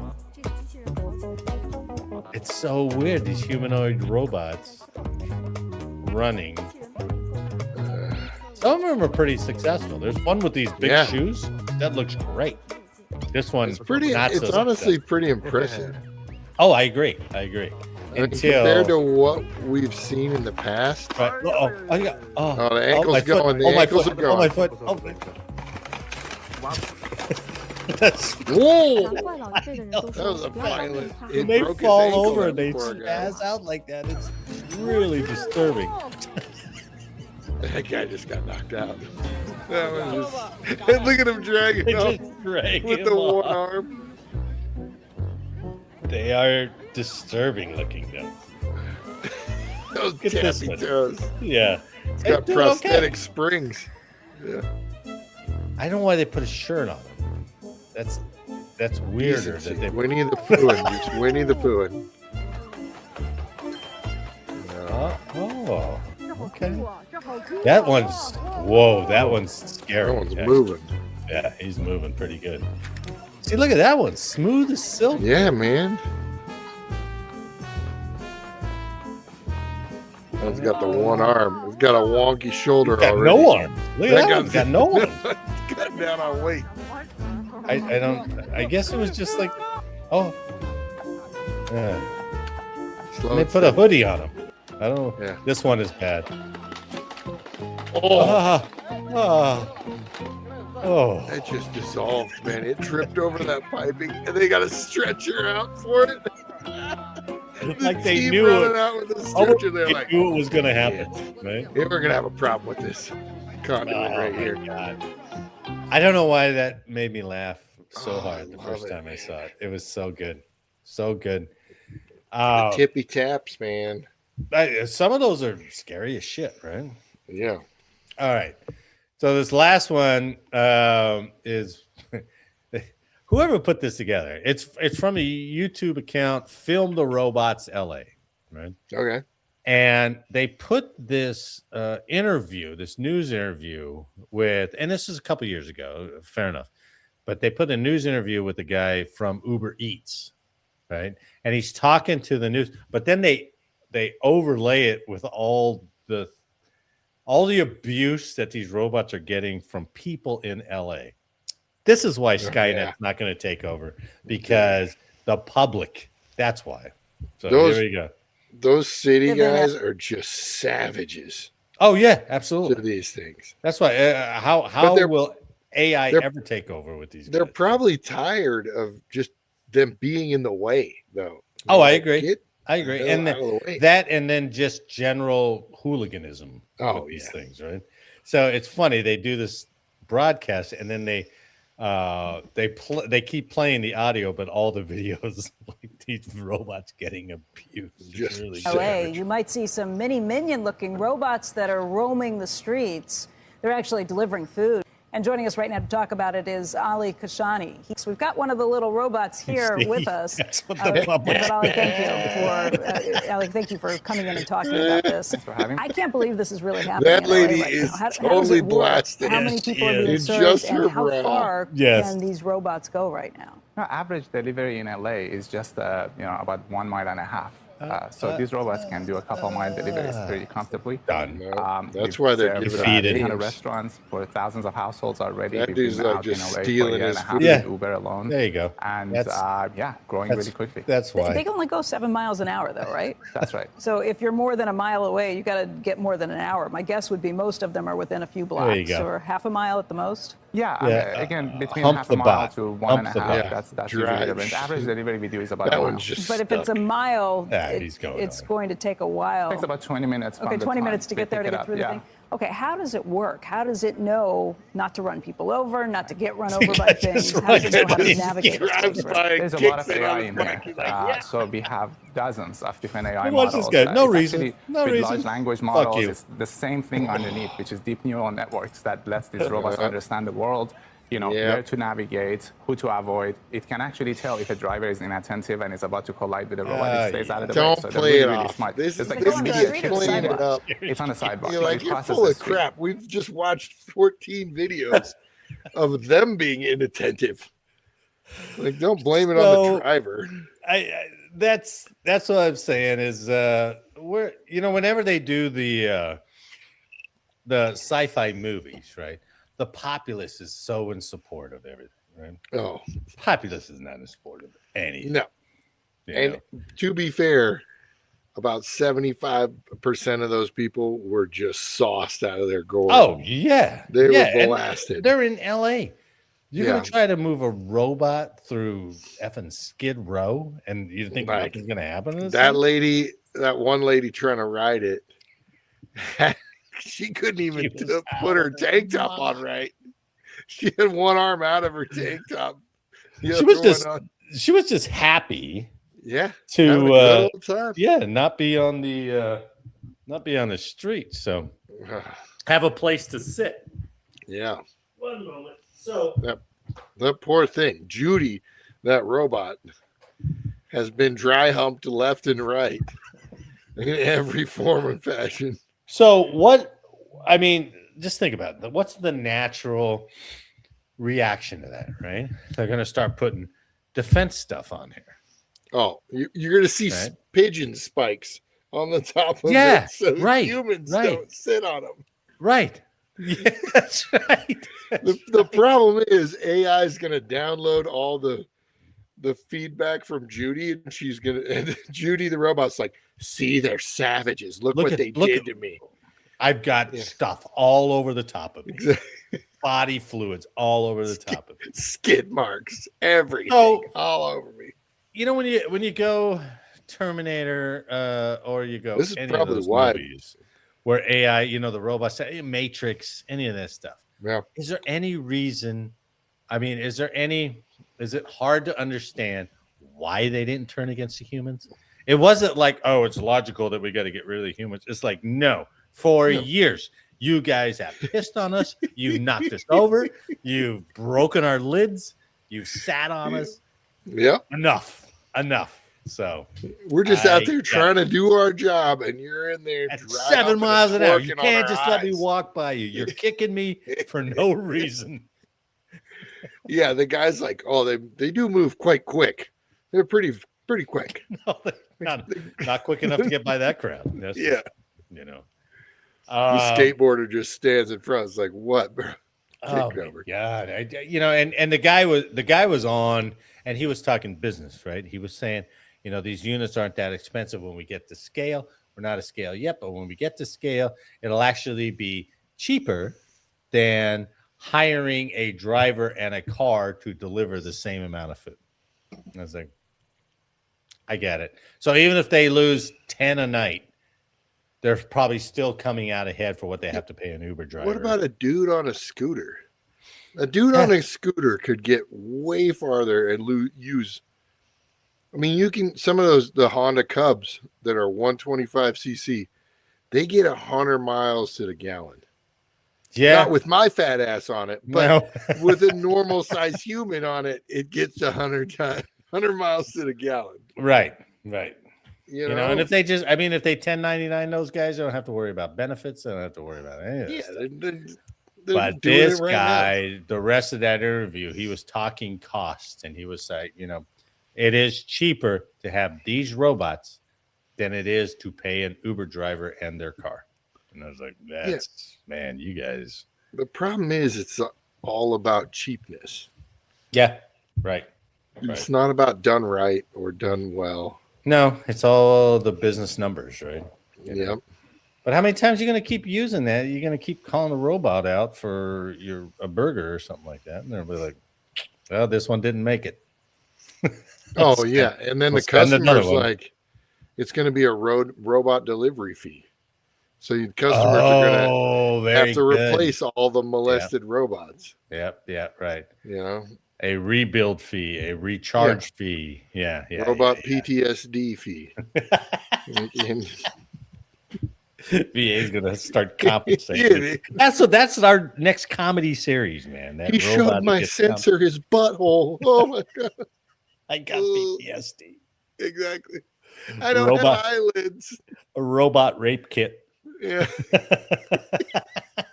It's so weird. These humanoid robots running. Some of them are pretty successful. There's one with these big shoes. That looks great. This one's pretty. Not it's so honestly successful. Pretty impressive. Oh, I agree. Compared to what we've seen in the past. But, the ankle's going. The ankles are going. Oh, my foot. That's Whoa! 难怪老一辈的人都 That 说 was a 不要当面 violent. 怕。 It when they broke his fall ankle, over that and they poor guy. spaz out like that. It's really disturbing. That guy just got knocked out. That was just. And look at him dragging They up just drag with him the one off. arm. They are disturbing looking though. Those Look at this tappy one. toes. Yeah. It's They're got doing prosthetic okay. springs. Yeah. I don't know why they put a shirt on them. That's weirder Decency. that they Winnie the Pooh. Just Winnie the Pooh. No, oh, okay. That one's that one's scary. that one's actually. moving. Yeah, he's moving pretty good. See, look at that one. Smooth as silk. Yeah, man. One's got the one arm. It's got a wonky shoulder Got already. no arm. Look at that one. Got no arm. Cut down on weight. I don't. I guess it was just like, oh, yeah. Slow And they and put a steady. hoodie on him. I don't. Yeah. This one is bad. Oh, Oh. that just dissolved, man. It tripped over that piping, and they got a stretcher out for it. Like they team knew running it. out with a Oh, stretcher. They're they like, knew it was going to happen, right? "Yeah, we're gonna have a problem with this conduit right my here." God. I don't know why that made me laugh so Oh, hard the I first love it, time I man. saw it. It was so good. So good. The tippy taps, man. Some of those are scary as shit, right? Yeah. All right. So this last one is whoever put this together. It's from a YouTube account, Film the Robots LA, right? Okay. And they put this this news interview with, and this is a couple years ago, fair enough, but they put a news interview with the guy from Uber Eats, right? And he's talking to the news, but then they overlay it with all the abuse that these robots are getting from people in LA. This is why Skynet's not going to take over, because the public. That's why. So here we go. Those city guys are just savages Oh yeah, to absolutely. these things. That's why. How will AI ever take over with these? They're guys? probably tired of just them being in the way, though. Oh, I Like, agree. get I agree. the And hell out of the way. that, and then just general hooliganism. Oh, with these yeah. things, right? So it's funny they do this broadcast, and then they keep playing the audio, but all the videos like these robots getting abused. It's Just really so- LA, savage. you might see some mini minion looking robots that are roaming the streets. They're actually delivering food. And joining us right now to talk about it is Ali Kashani. So we've got one of the little robots here See? with us. That's what the public. But Ali, thank you for coming in and talking about this. Thanks for having me. I can't believe this is really happening. That in LA lady right is now. How does totally it work? blasted. How many Yes, people are she being is. served, Just and her how brow. far Yes. can these robots go right now? Average delivery in LA is just about 1.5 miles. So these robots can do a couple mile deliveries pretty comfortably. Done. No, that's we've why they're served giving Feed out it. 800 names. restaurants for thousands of households already. That We've dude's been like out just in LA for a stealing year his and a half food. Yeah. with Uber alone. There you go. And growing That's really quickly. That's why. They can only go 7 miles an hour, though, right? That's right. So if you're more than a mile away, you got to get more than an hour. My guess would be most of them are within a few blocks, There you go. or half a mile at the most. Yeah, Yeah, again, between hump half the a mile bot. to one and a Hump the half. bot. That's usually the Drive. range. Average delivery we do is about That a mile. one's just But if it's a stuck. mile, Yeah, he's going it's on. going to take a while. It takes about 20 minutes. Okay, from the 20 time minutes to they get there to pick it get up. through the Yeah. thing. Okay, how does it work? How does it know not to run people over, not to get run over by things? How does it know how to navigate this drives place? by, There's a lot of kicks it on AI his in back. here. He's like, yeah. So we have dozens of different AI Watch models. this guy. No It's reason. actually No with reason. large language Fuck models, you. it's the same thing underneath, which is deep neural networks that lets these robots understand the world, Yeah. where to navigate, who to avoid. It can actually tell if a driver is inattentive and is about to collide with a robot. It stays out of the way. Don't So they're play really, it really off. smart. This It's like this a guy's media playing chip playing it sidewalk. up. It's on the sidewalk. You're It like, you're crosses full the of street. crap. We've just watched 14 videos of them being inattentive. Like, don't blame it on So- the driver. That's what I'm saying is we're whenever they do the sci-fi movies, right? The populace is so in support of everything, right? Oh, Populace is not in support of anything. no. you And know? to be fair, about 75% of those people were just sauced out of their gourd. Oh yeah, They yeah, were and blasted. They're in LA. You're gonna try to move a robot through effing Skid Row, and you think nothing's gonna happen to this that thing? lady, that one lady trying to ride it, she couldn't even put her tank top on right. She had one arm out of her tank top. She was just happy. Yeah. To not be on the street. So have a place to sit. Yeah. One moment. So that poor thing, Judy, that robot, has been dry humped left and right in every form and fashion. So what? I mean, just think about it. What's the natural reaction to that? Right? They're going to start putting defense stuff on here. Oh, you're going to see pigeon spikes on the top of it, so humans don't sit on them. Right. Yeah, that's right. The problem is AI is going to download all the feedback from Judy, and Judy the robot's like, see, they're savages. Look what they did to me. I've got stuff all over the top of me. Exactly. Body fluids all over the top of me. Skid marks, everything all over me. You know, when you go Terminator or you go this is any probably of those why movies where AI, the robots, Matrix, any of that stuff. Yeah. Is there any reason? I mean, is it hard to understand why they didn't turn against the humans? It wasn't like, oh, it's logical that we got to get rid of the humans. It's like, no, for years, you guys have pissed on us. You've knocked us over. You've broken our lids. You've sat on us. Yeah. Enough. So we're just out there trying to do our job, and you're in there at 7 miles an hour. You can't just let me walk by you. You're kicking me for no reason. Yeah, the guy's like, oh, they do move quite quick. They're pretty quick. No, not quick enough to get by that crowd. That's yeah, the skateboarder just stands in front. It's like, what, bro? Oh my God! And the guy was on, and he was talking business, right? He was saying, these units aren't that expensive when we get to scale. We're not at scale yet, but when we get to scale, it'll actually be cheaper than hiring a driver and a car to deliver the same amount of food. I was like, I get it. So even if they lose 10 a night, they're probably still coming out ahead for what they have to pay an Uber driver. What about a dude on a scooter? A dude on a scooter could get way farther and use. I mean, some of the Honda Cubs that are 125cc, they get 100 miles to the gallon. Yeah. Not with my fat ass on it, but with a normal size human on it, it gets 100 miles to the gallon. Right. You know, and if they 1099 those guys, they don't have to worry about benefits. They don't have to worry about any of that. But this guy, the rest of that interview, he was talking costs, and he was like, it is cheaper to have these robots than it is to pay an Uber driver and their car. And I was like, man, you guys. The problem is it's all about cheapness. Yeah, right. It's not about done right or done well. No, it's all the business numbers, right? Yep. But how many times are you going to keep using that? You're going to keep calling the robot out for a burger or something like that. And they'll be like, well, this one didn't make it. Oh, yeah. And then the customer's like, it's going to be a robot delivery fee. So the customers are going to have to replace all the molested robots. Yep. Yeah. Right. A rebuild fee, a recharge fee. Yeah. Robot PTSD fee. VA is going to start compensating. That's our next comedy series, man. He showed my sensor his butthole. Oh my God. I got PTSD. Exactly. I don't have eyelids. A robot rape kit. Yeah.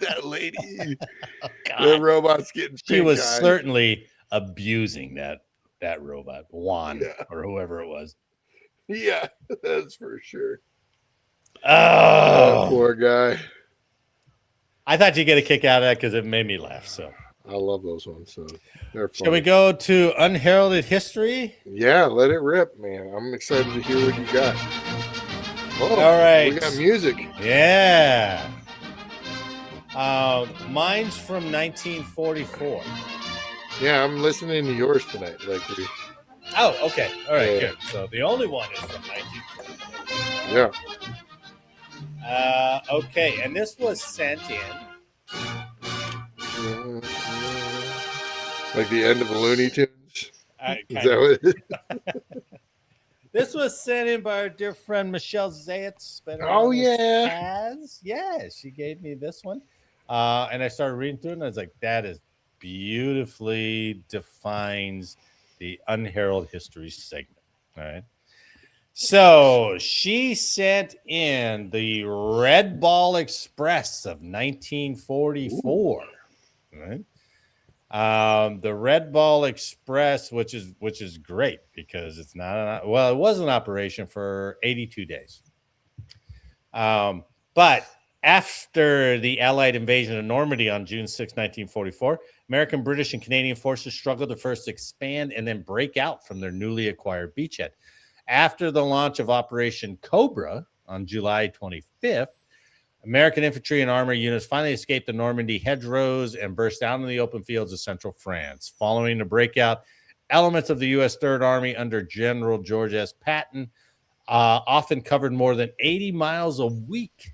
That lady. Oh, God. The robot's getting She was certainly abusing that robot, Juan, or whoever it was. Yeah, that's for sure. Oh, poor guy. I thought you'd get a kick out of that because it made me laugh. So I love those ones. So they're fun. Shall we go to Unheralded History? Yeah, let it rip, man. I'm excited to hear what you got. Oh, all right. We got music. Yeah. Mine's from 1944. Yeah, I'm listening to yours tonight. Oh, okay. All right, Yeah. good. So the only one is from 1920. Yeah. Okay, and this was sent in. Like the end of the Looney Tunes. Is Kind that of. what This was sent in by our dear friend Michelle Zayatz. Oh, yeah. Yeah, she gave me this one. And I started reading through it, and I was like, that is beautifully defines the Unheralded History segment. All right. So she sent in the Red Ball Express of 1944. Right? The Red Ball Express, which is great because it's not it was an operation for 82 days. But after the Allied invasion of Normandy on June 6, 1944, American, British, and Canadian forces struggled to first expand and then break out from their newly acquired beachhead. After the launch of Operation Cobra on July 25th, American infantry and armor units finally escaped the Normandy hedgerows and burst out in the open fields of central France. Following the breakout, elements of the U.S. Third Army under General George S. Patton often covered more than 80 miles a week.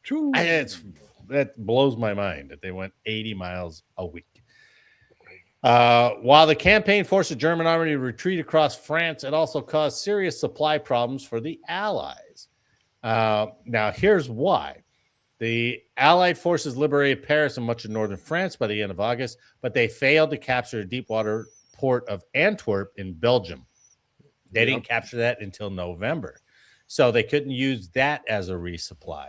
That blows my mind that they went 80 miles a week. While the campaign forced the German army to retreat across France, it also caused serious supply problems for the Allies. Now, here's why. The Allied forces liberated Paris and much of northern France by the end of August, but they failed to capture the deep-water port of Antwerp in Belgium. They didn't capture that until November, so they couldn't use that as a resupply.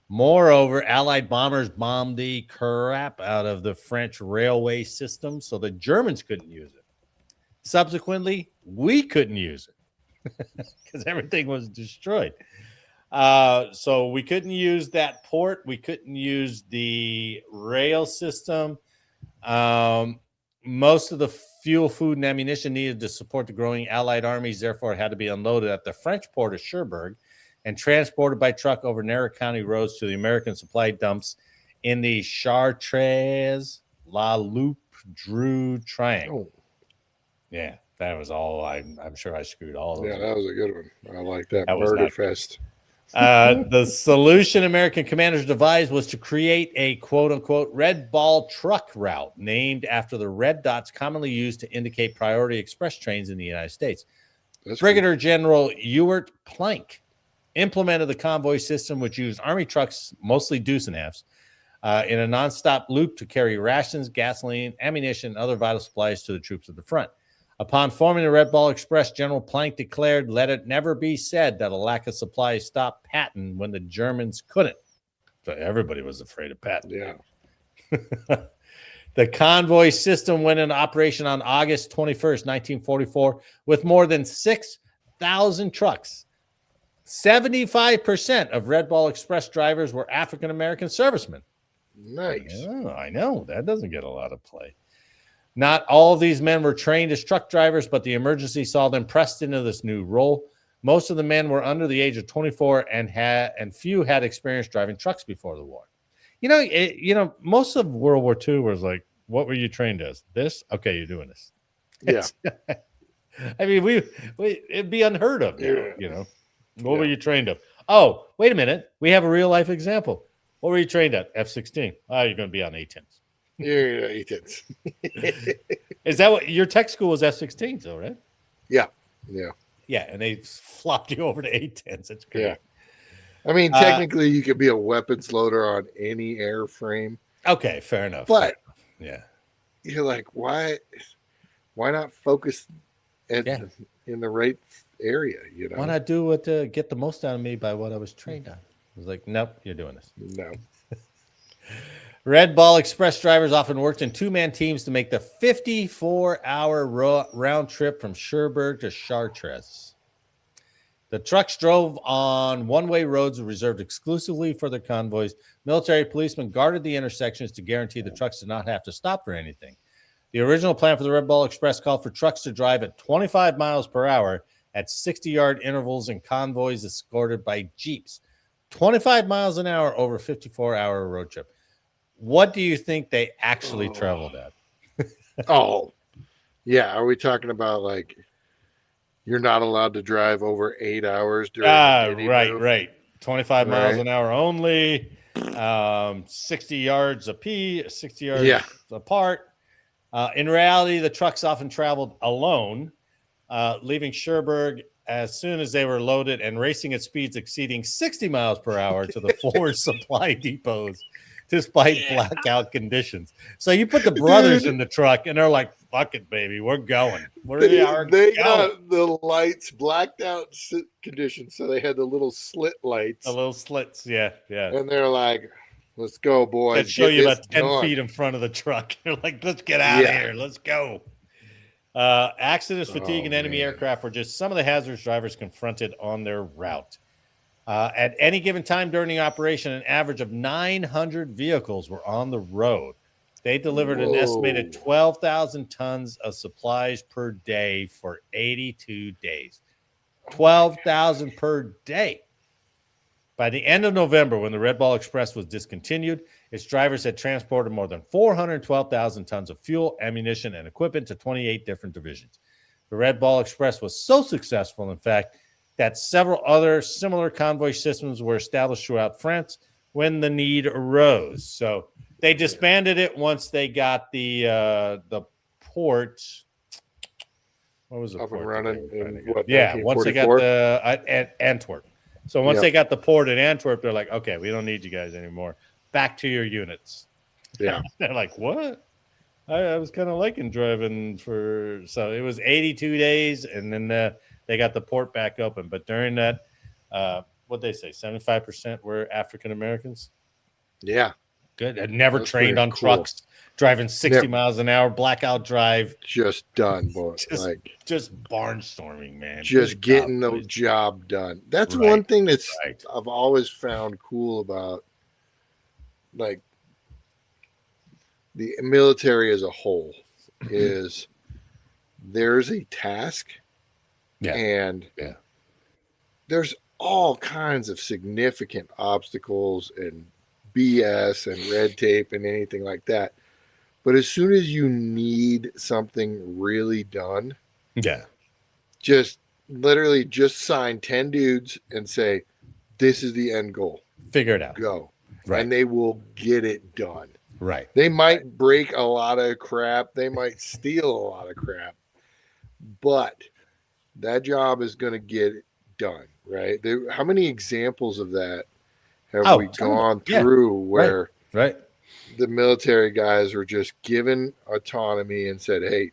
Moreover, Allied bombers bombed the crap out of the French railway system, so the Germans couldn't use it. Subsequently, we couldn't use it because everything was destroyed. So we couldn't use that port. We couldn't use the rail system. Most of the fuel, food, and ammunition needed to support the growing Allied armies, therefore, had to be unloaded at the French port of Cherbourg and transported by truck over narrow county roads to the American supply dumps in the Chartres La Loupe Drew Triangle. Oh. Yeah, that was all. I'm sure I screwed all of those. Yeah, that was a good one. I like that. That was Murder not fest. The solution American commanders devised was to create a quote-unquote red ball truck route named after the red dots commonly used to indicate priority express trains in the United States. Brigadier General Ewart Plank implemented the convoy system, which used Army trucks, mostly deuce and halves, in a nonstop loop to carry rations, gasoline, ammunition, and other vital supplies to the troops at the front. Upon forming the Red Ball Express, General Plank declared, "Let it never be said that a lack of supplies stopped Patton when the Germans couldn't." So everybody was afraid of Patton. Yeah. The convoy system went into operation on August 21st, 1944, with more than 6,000 trucks. 75% of Red Ball Express drivers were African-American servicemen. Nice. Oh, I know. That doesn't get a lot of play. Not all of these men were trained as truck drivers, but the emergency saw them pressed into this new role. Most of the men were under the age of 24 and few had experience driving trucks before the war. Most of World War II was like, what were you trained as? This? Okay, you're doing this. Yeah. I mean, it'd be unheard of. Yeah. What were you trained of? Oh, wait a minute. We have a real life example. What were you trained at? F-16. Oh, you're going to be on A-10s. Yeah, A-10s. Is that what your tech school was? F-16s, though, right? Yeah. Yeah, and they flopped you over to A-10s. That's great. Yeah. I mean, technically, you could be a weapons loader on any airframe. Okay, fair enough. But yeah, you're like, why not focus in the right area? Why not do what get the most out of me by what I was trained on? I was like, nope, you're doing this. No. Red Ball Express drivers often worked in two-man teams to make the 54-hour round trip from Cherbourg to Chartres. The trucks drove on one-way roads reserved exclusively for their convoys. Military policemen guarded the intersections to guarantee the trucks did not have to stop for anything. The original plan for the Red Ball Express called for trucks to drive at 25 miles per hour at 60-yard intervals and convoys escorted by jeeps. 25 miles an hour over a 54-hour road trip. What do you think they actually traveled at? Oh, yeah. Are we talking about like you're not allowed to drive over 8 hours during the mini move? Right. 25 miles Right. an hour only. 60 yards 60 yards Yeah. apart. In reality, the trucks often traveled alone, leaving Cherbourg as soon as they were loaded and racing at speeds exceeding 60 miles per hour to the forward supply depots, despite blackout conditions. So you put the brothers in the truck, and they're like, "Fuck it, baby, we're going. We are They going." got the lights blacked out conditions, so they had the little slit lights, The little slits, yeah. and they're like, "Let's go, boys! That show Get you this about 10 done." feet in front of the truck. They're like, "Let's get out of here. Let's go." Accidents, fatigue, and enemy aircraft were just some of the hazards drivers confronted on their route. At any given time during the operation, an average of 900 vehicles were on the road. They delivered an estimated 12,000 tons of supplies per day for 82 days. 12,000 per day. By the end of November, when the Red Ball Express was discontinued, its drivers had transported more than 412,000 tons of fuel, ammunition, and equipment to 28 different divisions. The Red Ball Express was so successful, in fact, that several other similar convoy systems were established throughout France when the need arose. So they disbanded it once they got the port. What was the Up port? and running in what? Yeah, once they got 1944? the Antwerp. So once they got the port at Antwerp, they're like, okay, we don't need you guys anymore. Back to your units. Yeah. They're like, what? I was kind of liking driving for, so it was 82 days, and then they got the port back open. But during that, what'd they say? 75% were African Americans. Yeah. Good. Had never That's trained on pretty cool. trucks, driving 60 miles an hour, blackout drive. Just done, boy. Just barnstorming, man. Just getting the job done. That's one thing that's I've always found cool about like the military as a whole is there's a task and there's all kinds of significant obstacles and BS and red tape and anything like that. But as soon as you need something really done, just literally just sign 10 dudes and say, this is the end goal. Figure it out. Go. Right. And they will get it done. Right. They might break a lot of crap. They might steal a lot of crap. But that job is going to get it done, right? How many examples of that have we gone through where the military guys were just given autonomy and said, hey,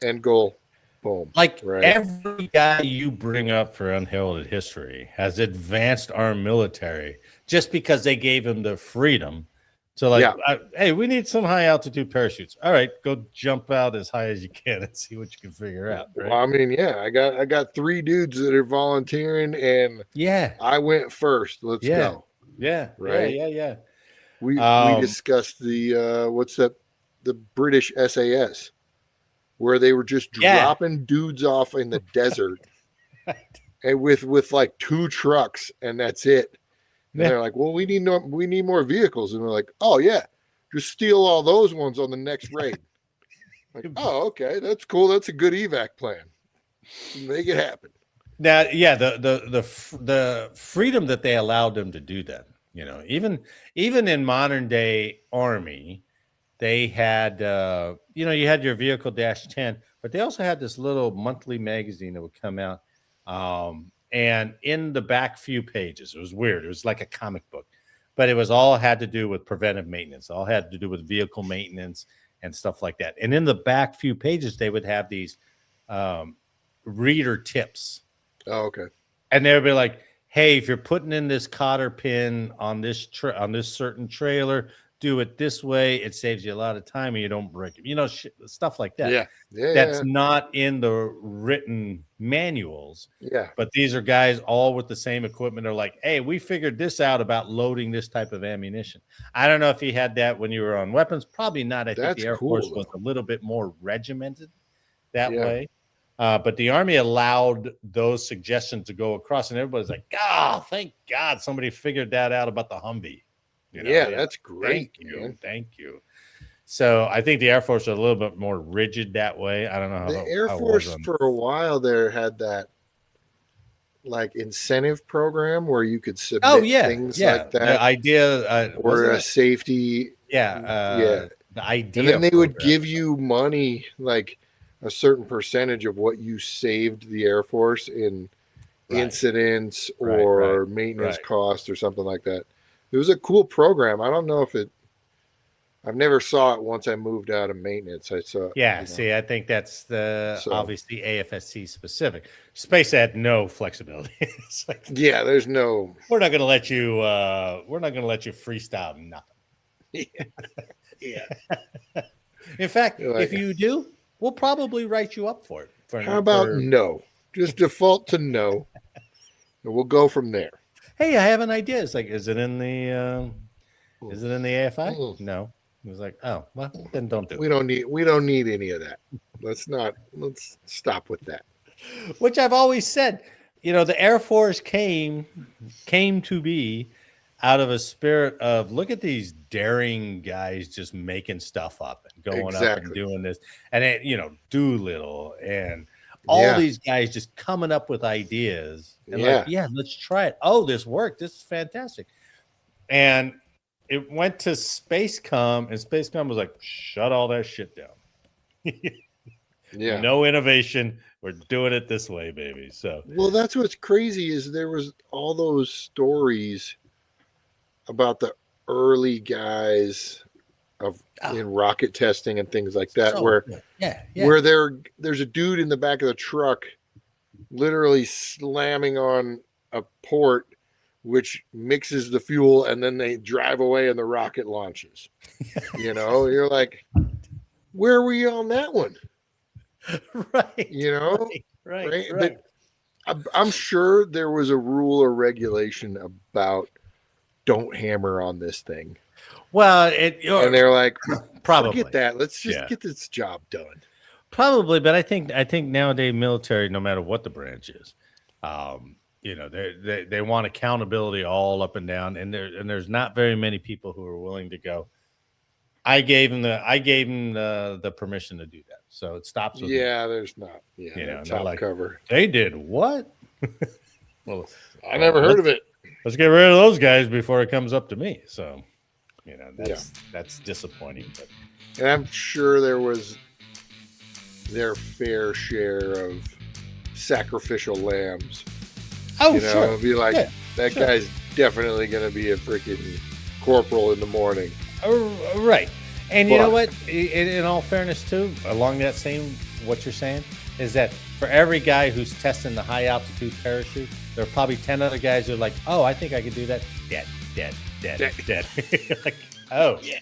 end goal, boom. Like every guy you bring up for Unheralded History has advanced our military just because they gave him the freedom to hey, we need some high altitude parachutes. All right, go jump out as high as you can and see what you can figure out. Right? Well, I mean, I got 3 dudes that are volunteering, and I went first. Let's go. Yeah, right. Yeah. We discussed the what's that? The British SAS, where they were just dropping dudes off in the desert, and with like 2 trucks, and that's it. And they're like, well, we need more vehicles, and we're like, oh yeah, just steal all those ones on the next raid. Like, oh, okay, that's cool. That's a good evac plan. Make it happen. Now, the freedom that they allowed them to do that, even in modern day Army, they had, you had your vehicle -10, but they also had this little monthly magazine that would come out. And in the back few pages, it was weird. It was like a comic book, but it was all had to do with preventive maintenance. All had to do with vehicle maintenance and stuff like that. And in the back few pages, they would have these reader tips. Oh, okay. And they would be like, hey, if you're putting in this cotter pin on this certain trailer, do it this way. It saves you a lot of time and you don't break it. Stuff like that. Yeah. That's not in the written manuals. Yeah. But these are guys all with the same equipment. They're like, hey, we figured this out about loading this type of ammunition. I don't know if you had that when you were on weapons. Probably not. I think the Air Force was a little bit more regimented that way. But the Army allowed those suggestions to go across, and everybody's like, oh, thank God somebody figured that out about the Humvee. That's great. Thank you. So I think the Air Force are a little bit more rigid that way. I don't know how The Air how it Force was on- for a while there had that like incentive program where you could submit things like The that, idea or wasn't a it? safety. Yeah, the idea, And then they would program. give you money, like a certain percentage of what you saved the Air Force in incidents or maintenance costs or something like that. It was a cool program. I don't know if I've never saw it once I moved out of maintenance. I saw. Yeah, see, I think that's the obviously AFSC specific. Space had no flexibility. It's like, yeah, there's no. We're not going to let you. We're not going to let you freestyle nothing. Yeah. In fact, if you do, we'll probably write you up for it. How about no? Just default to no, and we'll go from there. Hey, I have an idea. It's like, is it in the AFI? No. It was like, oh, well, then don't do it. We don't need any of that. Let's stop with that. Which I've always said, the Air Force came to be out of a spirit of, look at these daring guys just making stuff up and going up and doing this. And it, Doolittle and all these guys just coming up with ideas. And let's try it. Oh, this worked. This is fantastic. And it went to Spacecom, and Spacecom was like, shut all that shit down. Yeah. No innovation. We're doing it this way, baby. So, well, that's what's crazy is there was all those stories about the early guys in rocket testing and things like that, where there's a dude in the back of the truck literally slamming on a port, which mixes the fuel, and then they drive away and the rocket launches. You're like, where were you on that one? Right. Right. But I'm sure there was a rule or regulation about don't hammer on this thing. Well, and they're like, probably forget that. Let's just get this job done. Probably, but I think nowadays military, no matter what the branch is, they want accountability all up and down, and there's not very many people who are willing to go. I gave him the permission to do that, so it stops with me. There's not. Top cover. They did what? Well, I never heard of it. Let's get rid of those guys before it comes up to me. So, that's disappointing. But. And I'm sure there was their fair share of sacrificial lambs. Oh, sure. It'd be like, that guy's definitely going to be a freaking corporal in the morning. Right. And you know what? In all fairness, too, along that same, what you're saying, is that for every guy who's testing the high altitude parachute, there are probably 10 other guys who are like, oh, I think I could do that. Dead. Like, oh, yeah.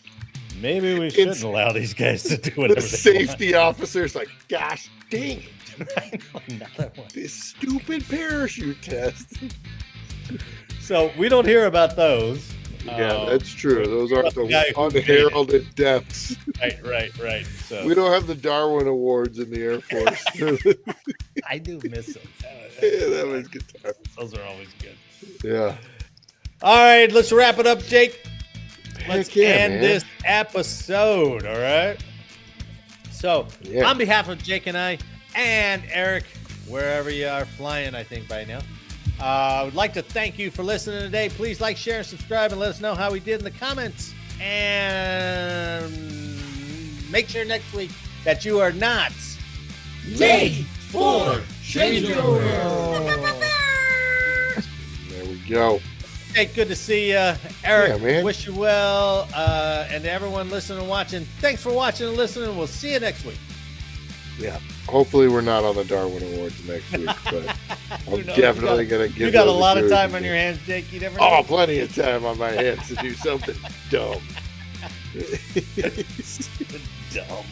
Maybe we shouldn't allow these guys to do whatever the safety officer's like, gosh dang it. Another one. This stupid parachute test. So we don't hear about those. Yeah, that's true. Those aren't the unheralded deaths. Right. So we don't have the Darwin Awards in the Air Force. I do miss them. Yeah, that was good time. Those are always good. Yeah. All right, let's wrap it up, Jake. Let's end man. this episode, all right? So, on behalf of Jake and I and Eric, wherever you are flying, I think by now, I would like to thank you for listening today. Please like, share, and subscribe, and let us know how we did in the comments. And make sure next week that you are not late for changeover. There we go. Hey, good to see you, Eric. Man. Wish you well, and to everyone listening and watching. Thanks for watching and listening. We'll see you next week. Yeah. Hopefully we're not on the Darwin Awards next week, but I'm definitely going to give. You got a lot of time on your hands, Jake. You never know. Oh, plenty of time on my hands to do something dumb. Stupid dumb.